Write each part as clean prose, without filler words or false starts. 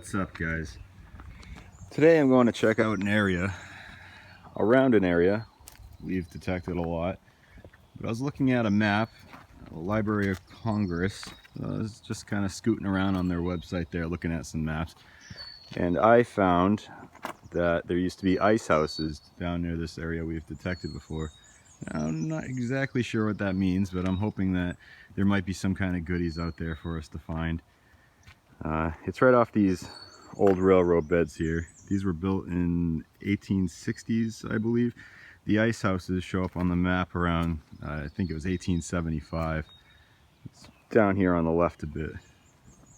What's up, guys? Today I'm going to check out an area, around an area we've detected a lot. But I was looking at a map, Library of Congress. I was just kind of scooting around on their website there, looking at some maps. And I found that there used to be ice houses down near this area we've detected before. I'm not exactly sure what that means, but I'm hoping that there might be some kind of goodies out there for us to find. It's right off these old railroad beds here. These were built in 1860s, I believe. The ice houses show up on the map around, I think it was 1875. It's down here on the left a bit.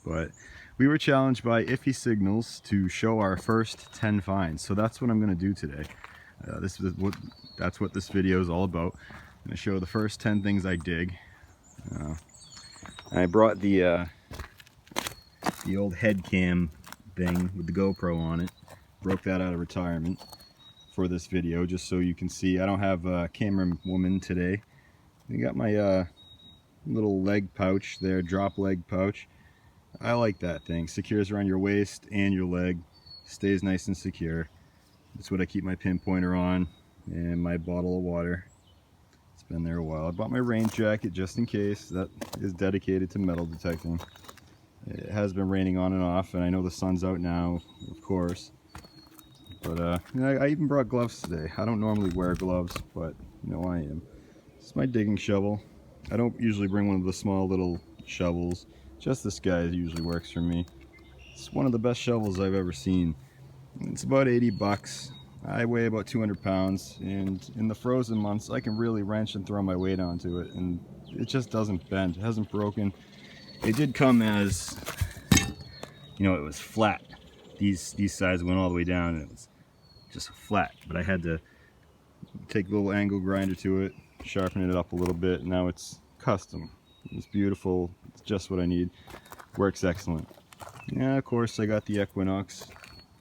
But we were challenged by Iffy Signals to show our first 10 finds. So that's what I'm going to do today. That's what this video is all about. I'm going to show the first 10 things I dig. I brought the old head cam thing with the GoPro on it. Broke that out of retirement for this video, just so you can see. I don't have a camera woman today. I got my little leg pouch there, drop leg pouch. I like that thing. Secures around your waist and your leg. Stays nice and secure. That's what I keep my pinpointer on, and my bottle of water. It's been there a while. I bought my rain jacket just in case. That is dedicated to metal detecting. It has been raining on and off, and I know the sun's out now, of course. But I even brought gloves today. I don't normally wear gloves, but you know I am. This is my digging shovel. I don't usually bring one of the small little shovels. Just this guy usually works for me. It's one of the best shovels I've ever seen. It's about 80 bucks. I weigh about 200 pounds, and in the frozen months I can really wrench and throw my weight onto it, and it just doesn't bend. It hasn't broken. It did come as, you know, it was flat. These sides went all the way down, and it was just flat. But I had to take a little angle grinder to it, sharpen it up a little bit, and now it's custom. It's beautiful. It's just what I need. Works excellent. Yeah, of course, I got the Equinox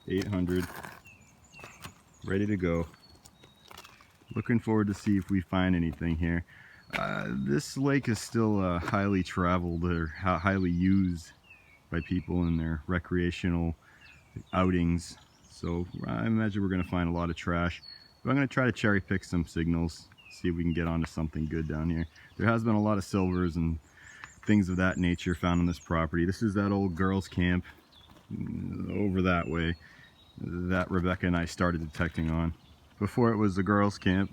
800 ready to go. Looking forward to see if we find anything here. This lake is still highly traveled or highly used by people in their recreational outings, so I imagine we're going to find a lot of trash. But I'm going to try to cherry pick some signals, see if we can get onto something good down here. There has been a lot of silvers and things of that nature found on this property. This is that old girls' camp over that way that Rebecca and I started detecting on. Before it was the girls' camp,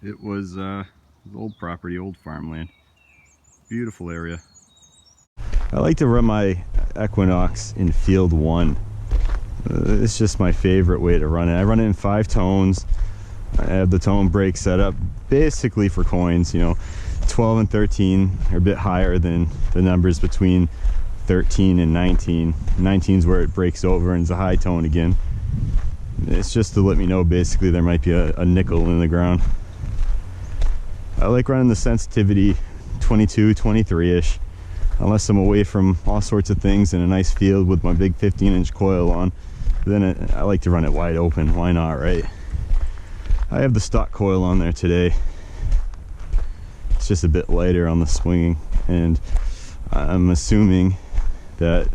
it was old property, old farmland. Beautiful area. I like to run my Equinox in field 1. It's just my favorite way to run it. I run it in 5 tones. I have the tone break set up basically for coins. You know, 12 and 13 are a bit higher than the numbers between 13 and 19. 19 is where it breaks over and it's a high tone again. It's just to let me know basically there might be a nickel in the ground. I like running the sensitivity 22, 23-ish, unless I'm away from all sorts of things in a nice field with my big 15-inch coil on. Then I like to run it wide open. Why not, right? I have the stock coil on there today. It's just a bit lighter on the swinging, and I'm assuming that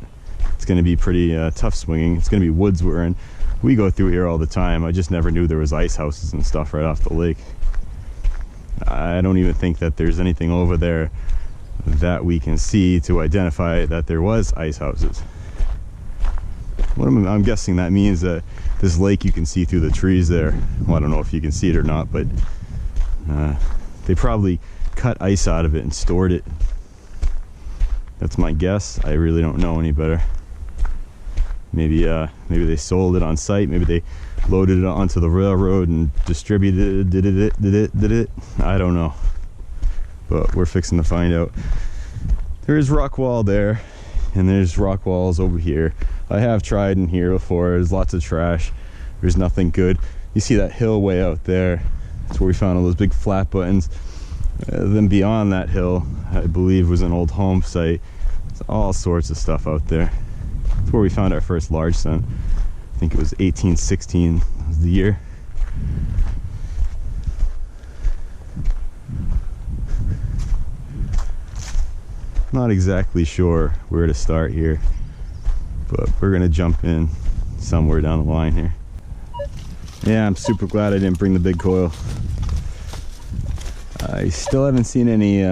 it's going to be pretty tough swinging. It's going to be woods we're in. We go through here all the time. I just never knew there was ice houses and stuff right off the lake. I don't even think that there's anything over there that we can see to identify that there was ice houses. I'm guessing that means that this lake you can see through the trees there. Well, I don't know if you can see it or not, but they probably cut ice out of it and stored it. That's my guess. I really don't know any better. Maybe they sold it on site. Maybe they loaded it onto the railroad and distributed it. Did it? I don't know. But we're fixing to find out. There's rock wall there, and there's rock walls over here. I have tried in here before. There's lots of trash. There's nothing good. You see that hill way out there? That's where we found all those big flat buttons. Then beyond that hill, I believe, was an old home site. There's all sorts of stuff out there. That's where we found our first large sun. I think it was 1816 was the year. Not exactly sure where to start here. but we're gonna jump in somewhere down the line here. Yeah, I'm super glad I didn't bring the big coil. I still haven't seen any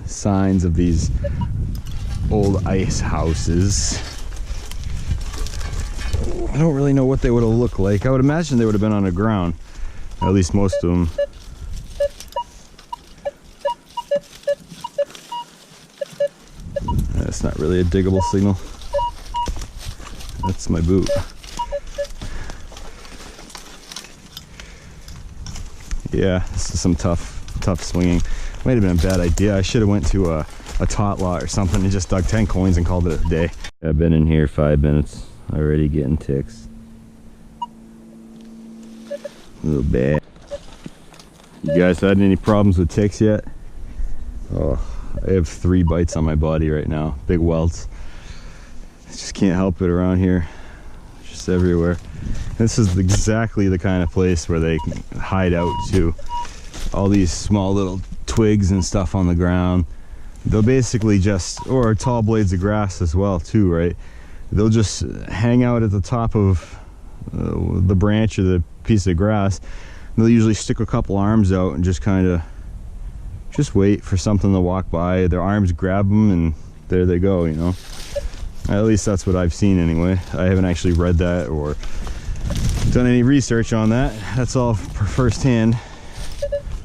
signs of these old ice houses. I don't really know what they would have looked like. I would imagine they would have been on the ground, at least most of them. That's not really a diggable signal. That's my boot. Yeah, this is some tough swinging. Might have been a bad idea. I should have went to a tot lot or something and just dug 10 coins and called it a day. I've been in here 5 minutes already getting ticks. A little bad. You guys had any problems with ticks yet? Oh, I have 3 bites on my body right now. Big welts. I just can't help it around here. It's just everywhere. This is exactly the kind of place where they can hide out too. All these small little twigs and stuff on the ground. They'll basically just, or tall blades of grass as well too, right? They'll just hang out at the top of the branch or the piece of grass. They'll usually stick a couple arms out and just kind of just wait for something to walk by. Their arms grab them and there they go, you know. At least that's what I've seen anyway. I haven't actually read that or done any research on that. That's all firsthand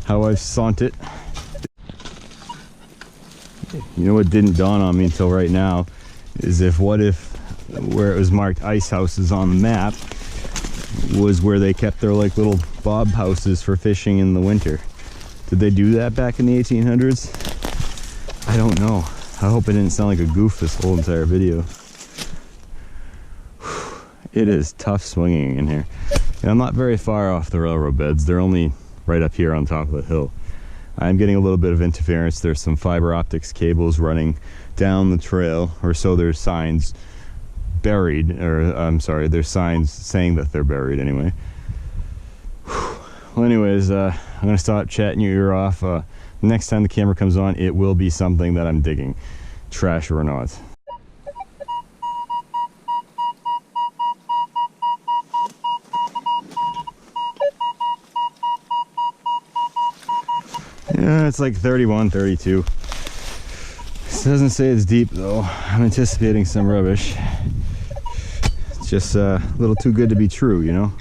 how I've saw it. You know what didn't dawn on me until right now is what if where it was marked ice houses on the map was where they kept their like little bob houses for fishing in the winter. Did they do that back in the 1800s? I don't know. I hope it didn't sound like a goof this whole entire video. It is tough swinging in here. And I'm not very far off the railroad beds. They're only right up here on top of the hill. I'm getting a little bit of interference. There's some fiber optics cables running down the trail, or so there's signs buried, or I'm sorry, there's signs saying that they're buried anyway. Well, anyways, I'm gonna stop chatting your ear off. Next time the camera comes on, it will be something that I'm digging, trash or not. Yeah, it's like 31, 32. This doesn't say it's deep though. I'm anticipating some rubbish. It's just a little too good to be true, you know?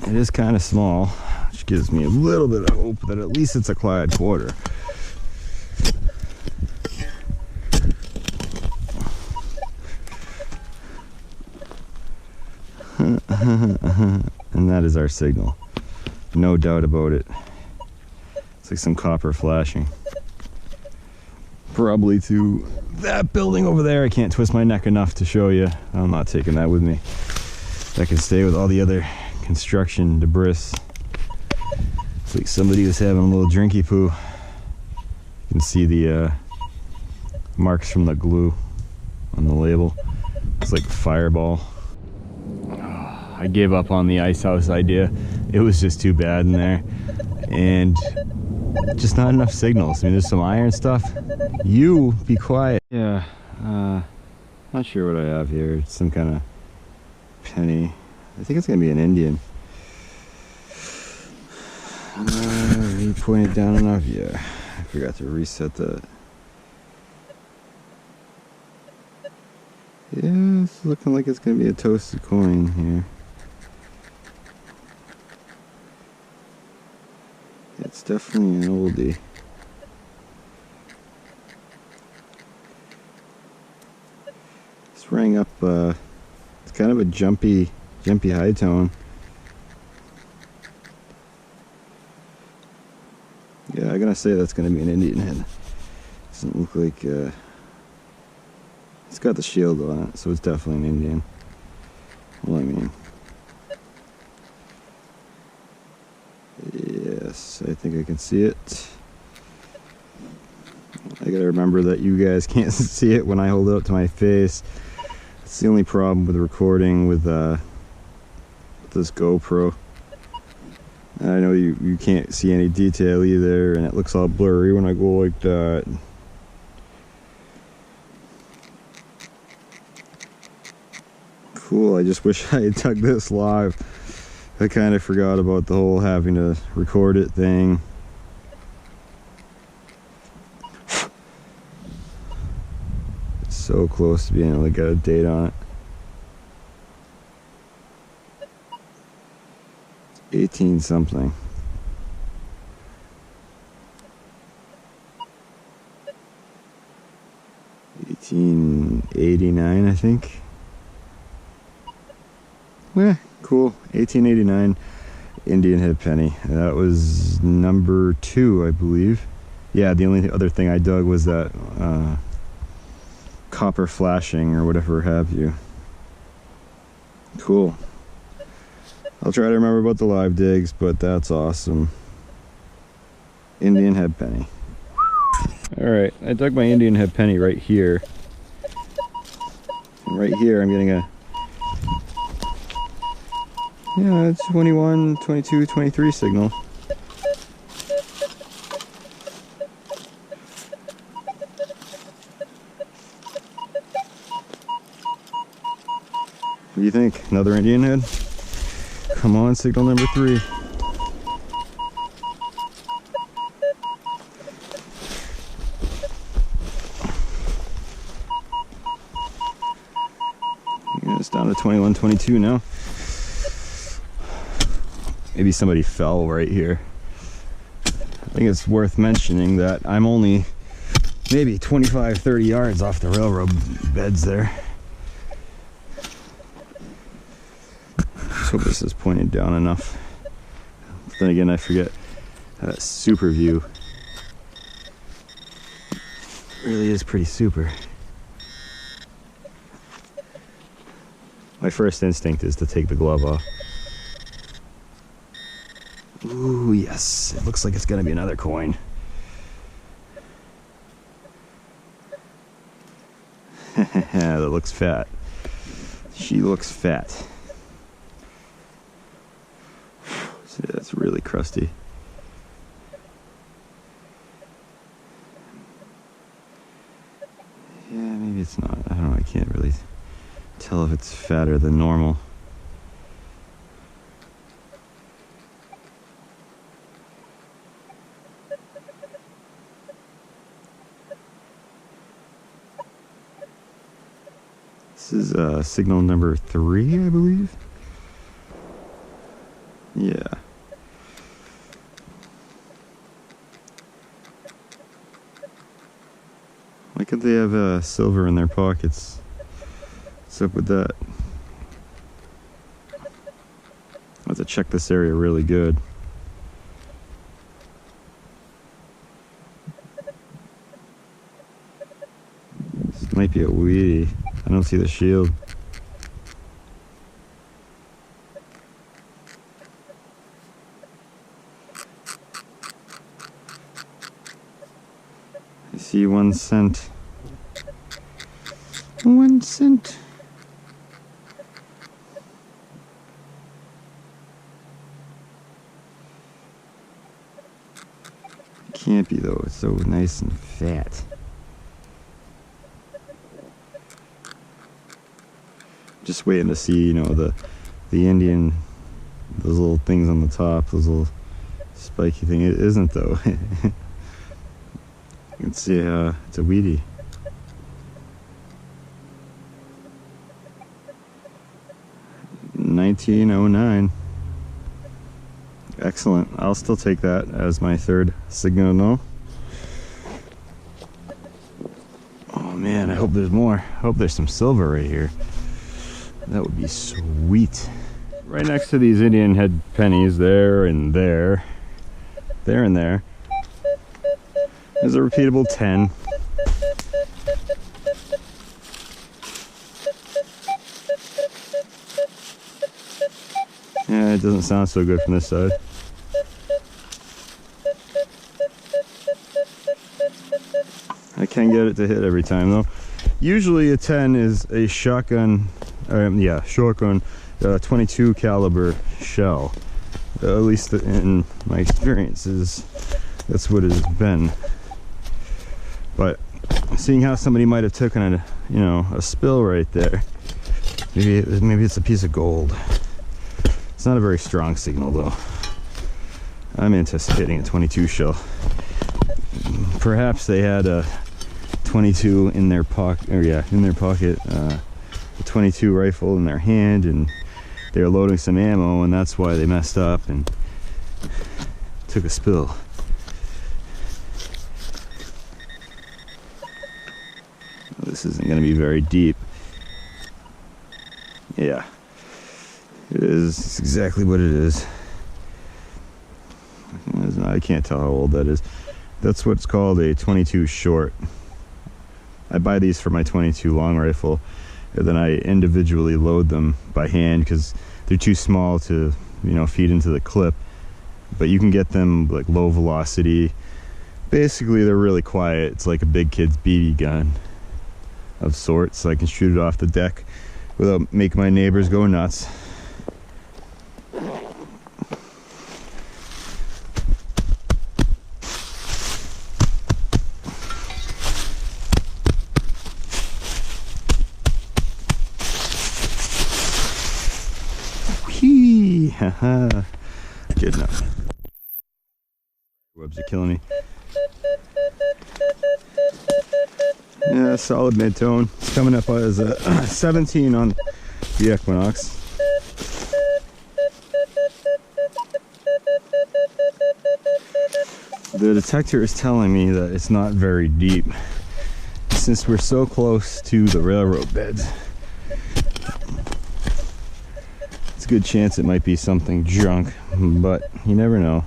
It is kind of small, which gives me a little bit of hope that at least it's a clad quarter. And that is our signal. No doubt about it. It's like some copper flashing. Probably to that building over there. I can't twist my neck enough to show you. I'm not taking that with me. That can stay with all the other construction debris. It's like somebody was having a little drinky poo. You can see the marks from the glue on the label. It's like Fireball. I gave up on the ice house idea. It was just too bad in there, and just not enough signals. I mean, there's some iron stuff. You be quiet. Yeah, not sure what I have here. It's some kind of penny. I think it's gonna be an Indian. You pointed down enough? Yeah, I forgot to reset that. Yeah, it's looking like it's gonna be a toasted coin here. It's definitely an oldie. This rang up, it's kind of a jumpy high tone. Yeah, I'm gonna say that's gonna be an Indian head. Doesn't look like, it's got the shield on it, so it's definitely an Indian. Well, I mean, yes, I think I can see it. I gotta remember that you guys can't see it when I hold it up to my face. It's the only problem with recording with this GoPro. I know you can't see any detail either, and it looks all blurry when I go like that. Cool, I just wish I had dug this live. I kind of forgot about the whole having to record it thing. It's so close to being able to get a date on it. 18 something. 1889, I think. Yeah, cool. 1889 Indian head penny. That was number 2, I believe. Yeah, the only other thing I dug was that copper flashing or whatever have you. Cool. I'll try to remember about the live digs, but that's awesome. Indian head penny. Alright, I dug my Indian head penny right here. And right here I'm getting a 21, 22, 23 signal. What do you think? Another Indian head? Come on, signal number 3. Yeah, it's down to 21, 22 now. Maybe somebody fell right here. I think it's worth mentioning that I'm only maybe 25, 30 yards off the railroad beds there. Just hope this is pointed down enough. But then again, I forget that super view really is pretty super. My first instinct is to take the glove off. Ooh, yes. It looks like it's gonna be another coin. That looks fat. She looks fat. See, that's really crusty. Yeah, maybe it's not. I don't know. I can't really tell if it's fatter than normal. This is signal number 3, I believe. Yeah. Why could they have silver in their pockets? What's up with that? I have to check this area really good. This might be a weedy. I don't see the shield. I see 1 cent. 1 cent. Can't be though, it's so nice and fat. Just waiting to see, you know, the Indian, those little things on the top, those little spiky thing. It isn't though. You can see it's a weedy. $19.09. Excellent. I'll still take that as my 3rd signal. Oh man, I hope there's more. I hope there's some silver right here. That would be sweet. Right next to these Indian head pennies, there and there, there and there, is a repeatable 10. Yeah, it doesn't sound so good from this side. I can get it to hit every time though. Usually a 10 is a shotgun, shotgun 22 caliber shell. At least in my experiences, that's what it has been. But seeing how somebody might have taken a spill right there, maybe it's a piece of gold. It's not a very strong signal though. I'm anticipating a 22 shell. Perhaps they had a 22 in their pocket, a 22 rifle in their hand, and they were loading some ammo, and that's why they messed up and took a spill. This isn't going to be very deep. Yeah, it is. It's exactly what it is. I can't tell how old that is. That's what's called a 22 short. I buy these for my 22 long rifle, and then I individually load them by hand because they're too small to, feed into the clip. But you can get them like low velocity. Basically, they're really quiet. It's like a big kid's BB gun of sorts, so I can shoot it off the deck without making my neighbors go nuts. Haha, good enough. Webs are killing me. Yeah, solid mid-tone. It's coming up as a 17 on the Equinox. The detector is telling me that it's not very deep since we're so close to the railroad beds. It's a good chance it might be something junk, but you never know.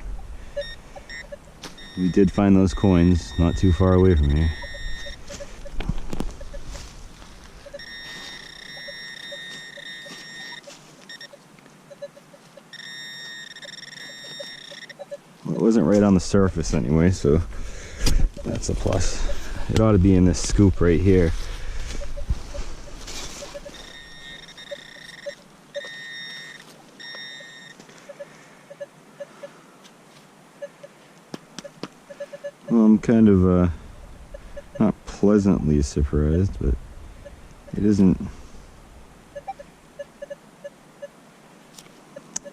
We did find those coins not too far away from here. Well, it wasn't right on the surface anyway, so that's a plus. It ought to be in this scoop right here. Well, I'm kind of not pleasantly surprised, but it isn't.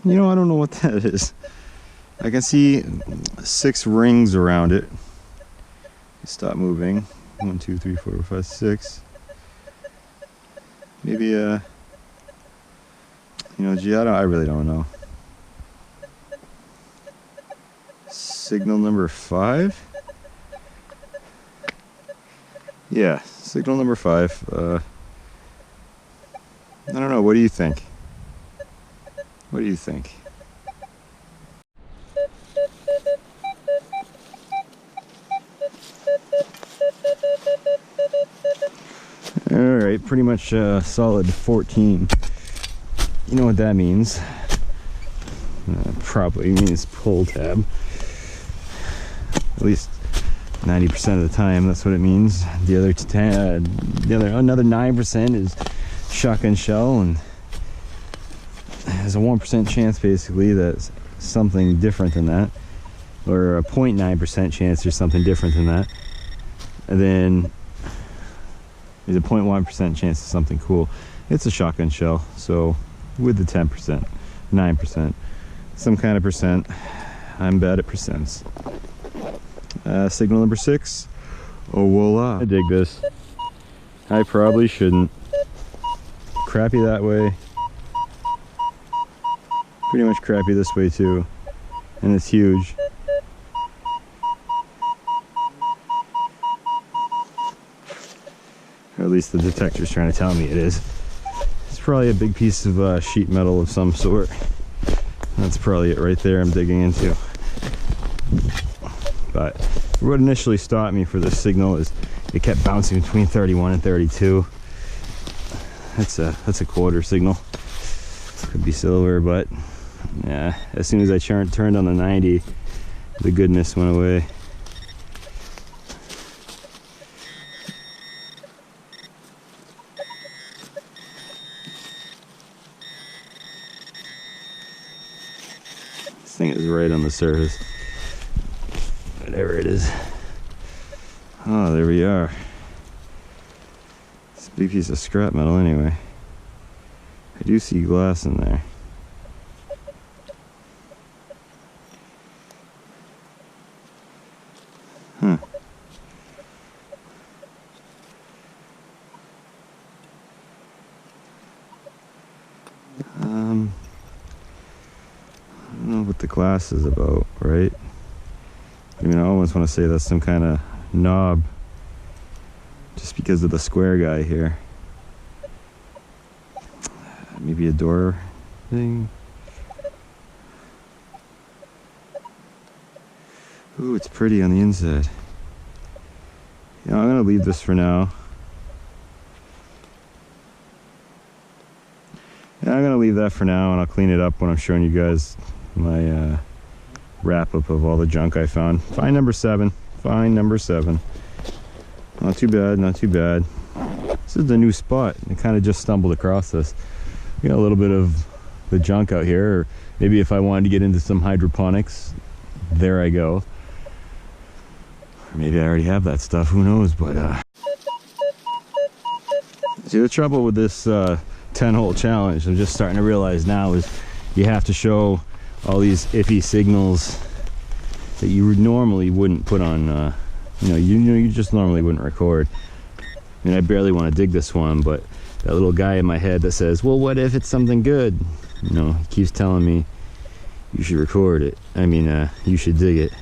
I don't know what that is. I can see 6 rings around it. Stop moving. 1, 2, 3, 4, 5, 6. Maybe gee, I really don't know. Signal number 5. Yeah, signal number 5. I don't know. What do you think? What do you think? Alright, pretty much solid 14. You know what that means? Probably means pull tab. At least 90% of the time, that's what it means. The other another 9% is shotgun shell, and there's a 1% chance basically that something different than that, or a 0.9% chance there's something different than that, and then there's a 0.1% chance of something cool. It's a shotgun shell, so with the 10%, 9%, some kind of percent. I'm bad at percents. Signal number 6. Oh, voila. I dig this. I probably shouldn't. Crappy that way. Pretty much crappy this way too. And it's huge. Or at least the detector's trying to tell me it is. It's probably a big piece of sheet metal of some sort. That's probably it right there I'm digging into. But what initially stopped me for this signal is it kept bouncing between 31 and 32. That's a quarter signal. Could be silver, but yeah, as soon as I turned on the 90, the goodness went away. This thing is right on the surface. Whatever it is. Oh, there we are. It's a big piece of scrap metal anyway. I do see glass in there. Huh. I don't know what the glass is about, right? I mean, I almost want to say that's some kind of knob, just because of the square guy here. Maybe a door thing. Ooh, it's pretty on the inside. Yeah, I'm gonna leave this for now. Yeah, I'm gonna leave that for now, and I'll clean it up when I'm showing you guys my wrap-up of all the junk I found. Find number 7. Find number 7. Not too bad, not too bad. This is the new spot. I kind of just stumbled across this. We got a little bit of the junk out here, or maybe if I wanted to get into some hydroponics, there I go. Or maybe I already have that stuff, who knows, but see, the trouble with this 10-hole challenge, I'm just starting to realize now, is you have to show all these Iffy Signals that you normally wouldn't put on, you just normally wouldn't record. I mean, I barely want to dig this one, but that little guy in my head that says, well, what if it's something good? You know, he keeps telling me you should record it. I mean, you should dig it.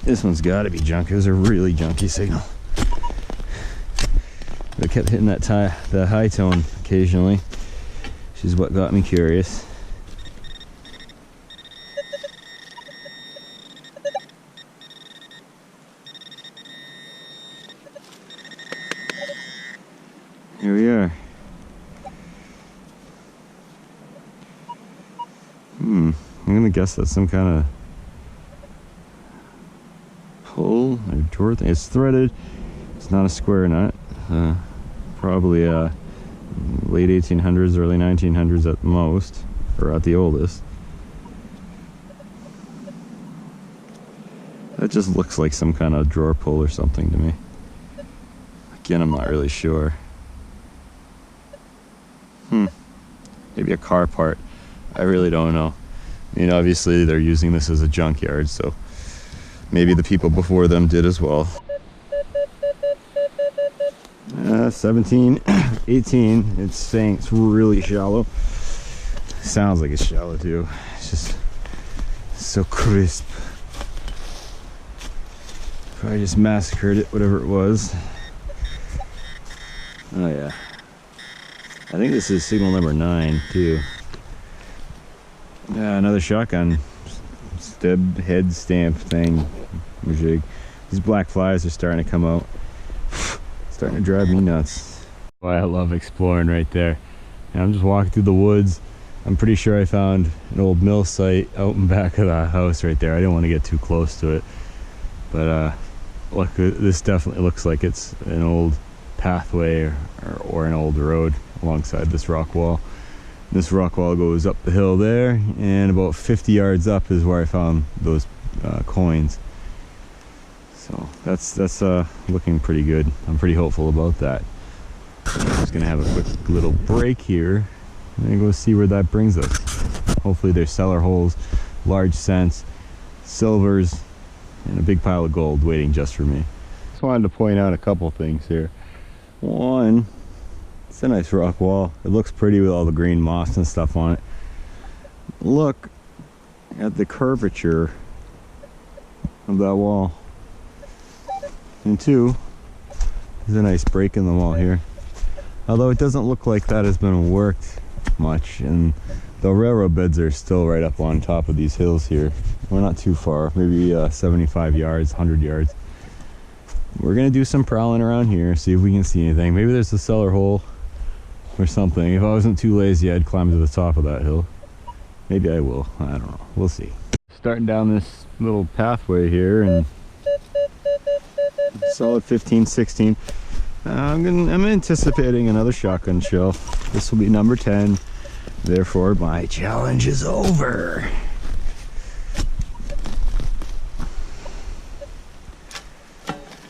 This one's got to be junk. It was a really junky signal. I kept hitting that the high tone occasionally, which is what got me curious. Here we are. I'm gonna guess that's some kind of hole or drawer thing. It's threaded. It's not a square nut. Probably late 1800s, early 1900s at most, or at the oldest. That just looks like some kind of drawer pull or something to me. Again, I'm not really sure. Maybe a car part. I really don't know. I mean, obviously they're using this as a junkyard, so maybe the people before them did as well. 17, 18, it's saying it's really shallow. Sounds like it's shallow too. It's just so crisp. Probably just massacred it, whatever it was. Oh yeah. I think this is signal number 9 too. Yeah, another shotgun stub head stamp thing. These black flies are starting to come out. Starting to drive me nuts. Boy, I love exploring right there. And I'm just walking through the woods. I'm pretty sure I found an old mill site out in back of the house right there. I didn't want to get too close to it, but look, this definitely looks like it's an old pathway or an old road alongside this rock wall. This rock wall goes up the hill there, and about 50 yards up is where I found those coins. So that's looking pretty good. I'm pretty hopeful about that. I'm just gonna have a quick little break here and go see where that brings us. Hopefully there's cellar holes, large cents, silvers, and a big pile of gold waiting just for me. Just wanted to point out a couple things here. One, it's a nice rock wall. It looks pretty with all the green moss and stuff on it. Look at the curvature of that wall. And 2, there's a nice break in the wall here. Although it doesn't look like that has been worked much, and the railroad beds are still right up on top of these hills here. We're not too far, maybe 75 yards, 100 yards. We're gonna do some prowling around here, see if we can see anything. Maybe there's a cellar hole or something. If I wasn't too lazy, I'd climb to the top of that hill. Maybe I will, I don't know, we'll see. Starting down this little pathway here, and solid 15, 16. I'm anticipating another shotgun shell. This will be number 10. Therefore, my challenge is over.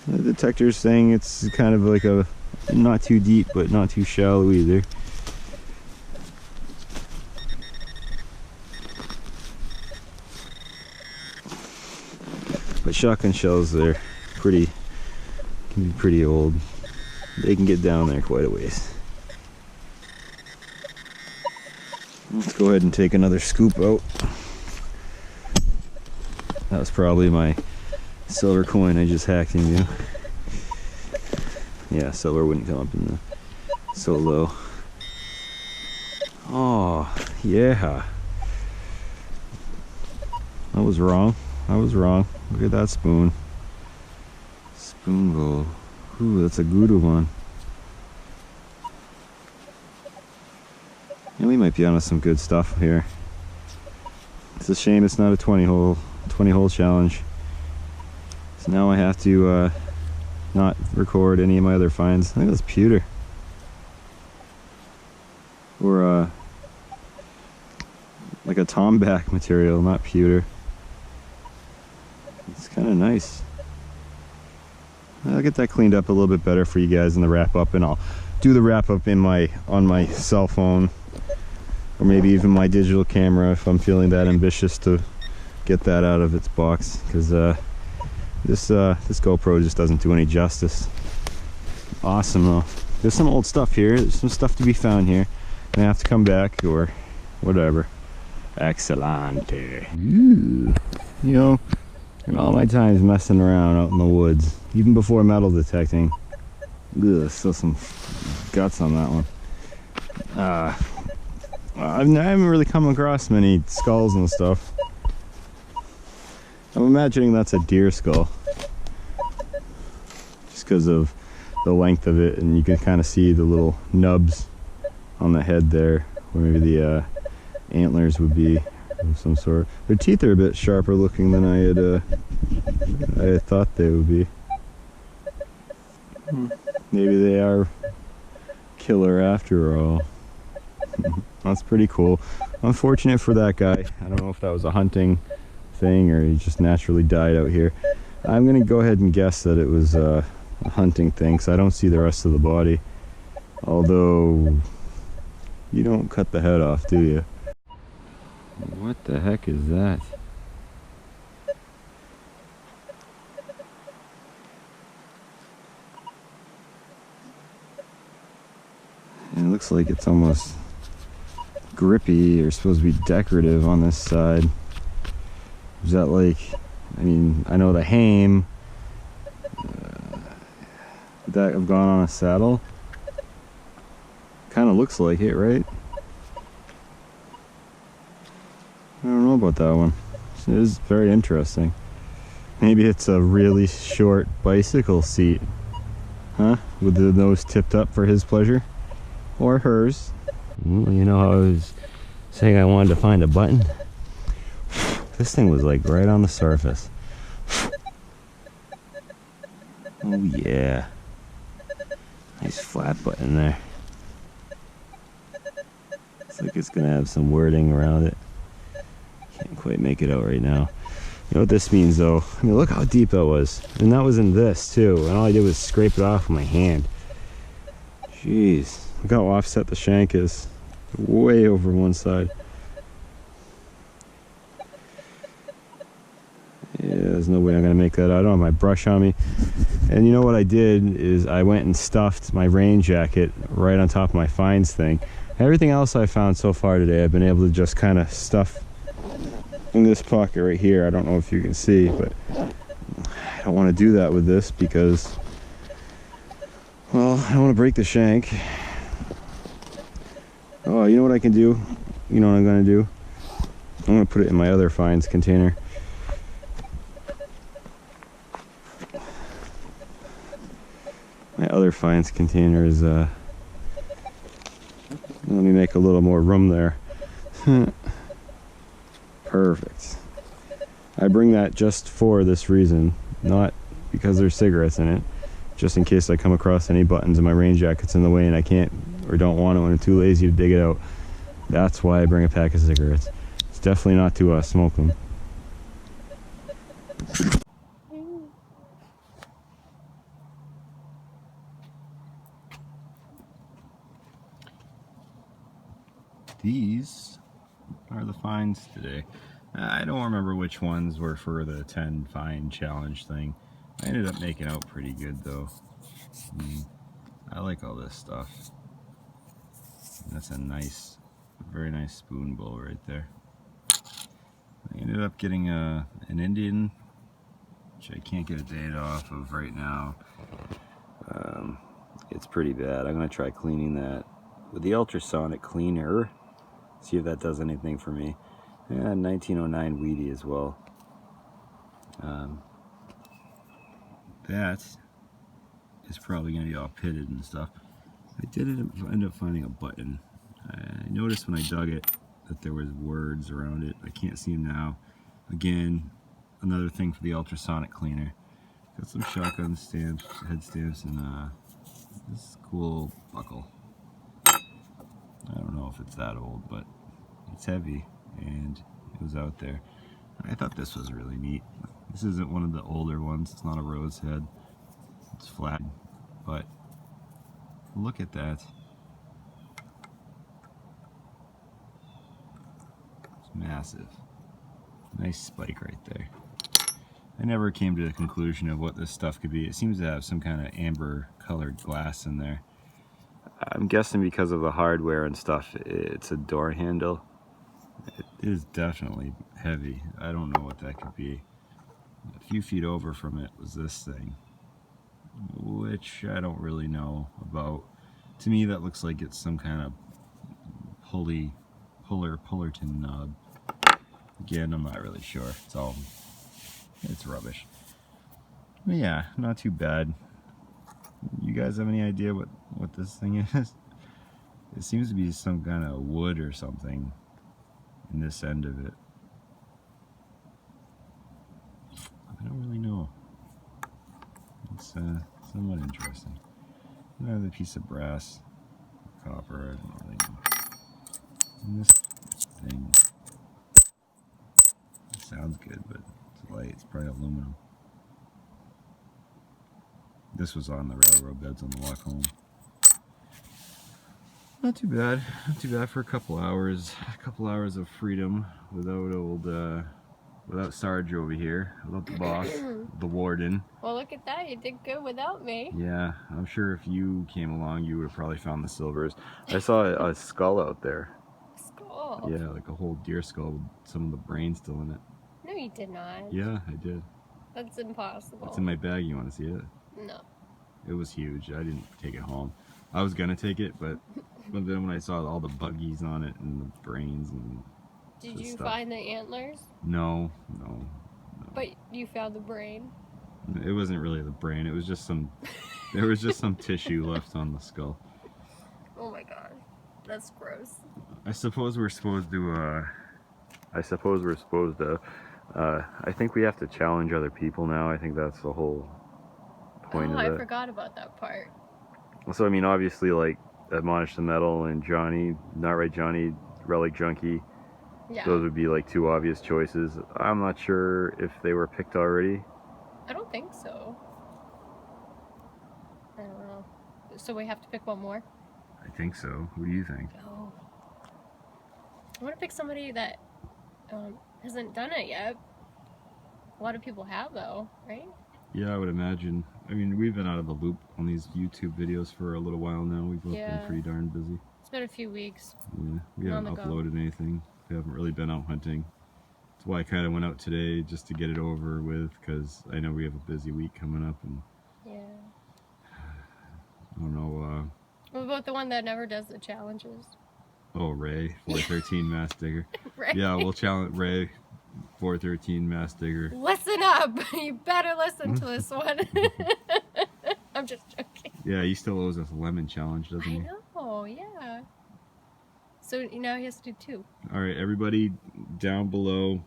The detector's saying it's kind of like a not too deep, but not too shallow either. But shotgun shells, they're can be pretty old. They can get down there quite a ways. Let's go ahead and take another scoop out. That was probably my silver coin I just hacked into. Yeah, silver wouldn't come up in the so low. Oh, yeah. I was wrong. I was wrong. Look at that spoon. Spoon gold. Ooh, that's a good one. Yeah, we might be onto some good stuff here. It's a shame it's not a 20 hole challenge. So now I have to not record any of my other finds. I think that's pewter. Or like a tomback material, not pewter. It's kind of nice. I'll get that cleaned up a little bit better for you guys in the wrap up, and I'll do the wrap up on my cell phone, or maybe even my digital camera if I'm feeling that ambitious to get that out of its box, because this GoPro just doesn't do any justice. Awesome though. There's some old stuff here. There's some stuff to be found here. I have to come back or whatever. Excellente. Ooh. You know, all my times messing around out in the woods, even before metal detecting. Ugh, still some guts on that one. I haven't really come across many skulls and stuff. I'm imagining that's a deer skull, just because of the length of it, and you can kind of see the little nubs on the head there, where maybe the antlers would be of some sort. Their teeth are a bit sharper looking than I had thought they would be. Maybe they are killer after all. That's pretty cool. Unfortunate for that guy. I don't know if that was a hunting thing or he just naturally died out here. I'm gonna go ahead and guess that it was a hunting thing, because I don't see the rest of the body. Although, you don't cut the head off, do you? What the heck is that? It looks like it's almost grippy or supposed to be decorative on this side. Is that like, I mean, I know the hame, would that have gone on a saddle? Kind of looks like it, right? I don't know about that one. It is very interesting. Maybe it's a really short bicycle seat. Huh? With the nose tipped up for his pleasure? Or hers. Well, you know how I was saying I wanted to find a button? This thing was like right on the surface. Oh yeah. Nice flat button there. Looks like it's gonna have some wording around it. Can't quite make it out right now. You know what this means though? I mean, look how deep that was. And that was in this too. And all I did was scrape it off with my hand. Jeez. Look how offset the shank is. Way over one side. Yeah, there's no way I'm gonna make that out. I don't have my brush on me. And you know what I did is I went and stuffed my rain jacket right on top of my finds thing. Everything else I found so far today, I've been able to just kind of stuff in this pocket right here. I don't know if you can see, but I don't want to do that with this because, well, I don't want to break the shank. Oh, you know what I can do? You know what I'm going to do? I'm going to put it in my other finds container. My other finds container is, let me make a little more room there. Perfect. I bring that just for this reason, not because there's cigarettes in it, just in case I come across any buttons and my rain jacket's in the way and I can't or don't want to and are too lazy to dig it out. That's why I bring a pack of cigarettes. It's definitely not to smoke them. These are the finds today. I don't remember which ones were for the 10 find challenge thing. I ended up making out pretty good though. I like all this stuff. That's a nice, very nice spoon bowl right there. I ended up getting an Indian, which I can't get a date off of right now. It's pretty bad. I'm going to try cleaning that with the ultrasonic cleaner. See if that does anything for me. Yeah, 1909 Wheatie as well. That is probably going to be all pitted and stuff. I did end up finding a button. I noticed when I dug it that there was words around it. I can't see them now. Again, another thing for the ultrasonic cleaner. Got some shotgun stamps, head stamps, and this cool buckle. I don't know if it's that old, but it's heavy and it was out there. I thought this was really neat. This isn't one of the older ones. It's not a rose head. It's flat, but look at that. It's massive. Nice spike right there. I never came to the conclusion of what this stuff could be. It seems to have some kind of amber colored glass in there. I'm guessing because of the hardware and stuff, it's a door handle. It is definitely heavy. I don't know what that could be. A few feet over from it was this thing, which I don't really know about. To me, that looks like it's some kind of Fullerton knob. Again, I'm not really sure. It's rubbish. But yeah, not too bad. You guys have any idea what this thing is? It seems to be some kind of wood or something in this end of it. I don't really know. It's somewhat interesting. Another piece of brass, copper, I don't really know. And this thing, it sounds good, but it's light. It's probably aluminum. This was on the railroad beds on the walk home. Not too bad. Not too bad for a couple hours. A couple hours of freedom without Sarge over here, without the boss, the warden. Well, look at that. You did good without me. Yeah, I'm sure if you came along, you would have probably found the silvers. I saw a skull out there. Skull? Yeah, like a whole deer skull with some of the brain still in it. No, you did not. Yeah, I did. That's impossible. It's in my bag. You want to see it? No. It was huge. I didn't take it home. I was gonna take it, but then when I saw all the buggies on it and the brains and did you find the antlers? No. But you found the brain. It wasn't really the brain. It was just some. There was just some tissue left on the skull. Oh my god, that's gross. I suppose we're supposed to. I think we have to challenge other people now. I think that's the whole point of it. I forgot about that part. So I mean, obviously, like Admonish the Metal and Johnny, Not Right Johnny, Relic Junkie. Yeah. Those would be like two obvious choices. I'm not sure if they were picked already. I don't think so. I don't know. So we have to pick one more? I think so. Who do you think? Oh. I want to pick somebody that hasn't done it yet. A lot of people have though, right? Yeah, I would imagine. I mean, we've been out of the loop on these YouTube videos for a little while now. We've both been pretty darn busy. It's been a few weeks. Yeah, we haven't uploaded anything. We haven't really been out hunting. That's why I kind of went out today, just to get it over with, because I know we have a busy week coming up. And yeah. I don't know. What about the one that never does the challenges? Oh, Ray, 413 Mass Digger. Ray. Yeah, we'll challenge Ray, 413 Mass Digger. Listen up! You better listen to this one. I'm just joking. Yeah, he still owes us a lemon challenge, doesn't he? I know, yeah. So now he has to do 2. All right, everybody down below,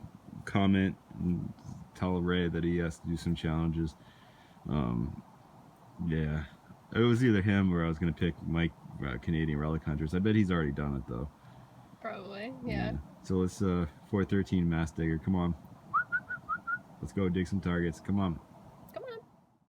comment and tell Ray that he has to do some challenges. Yeah, It was either him or I was gonna pick Mike, Canadian Relic Hunters. I bet he's already done it though. Probably, yeah. So let's 413 Mass Digger. Come on. Let's go dig some targets. Come on.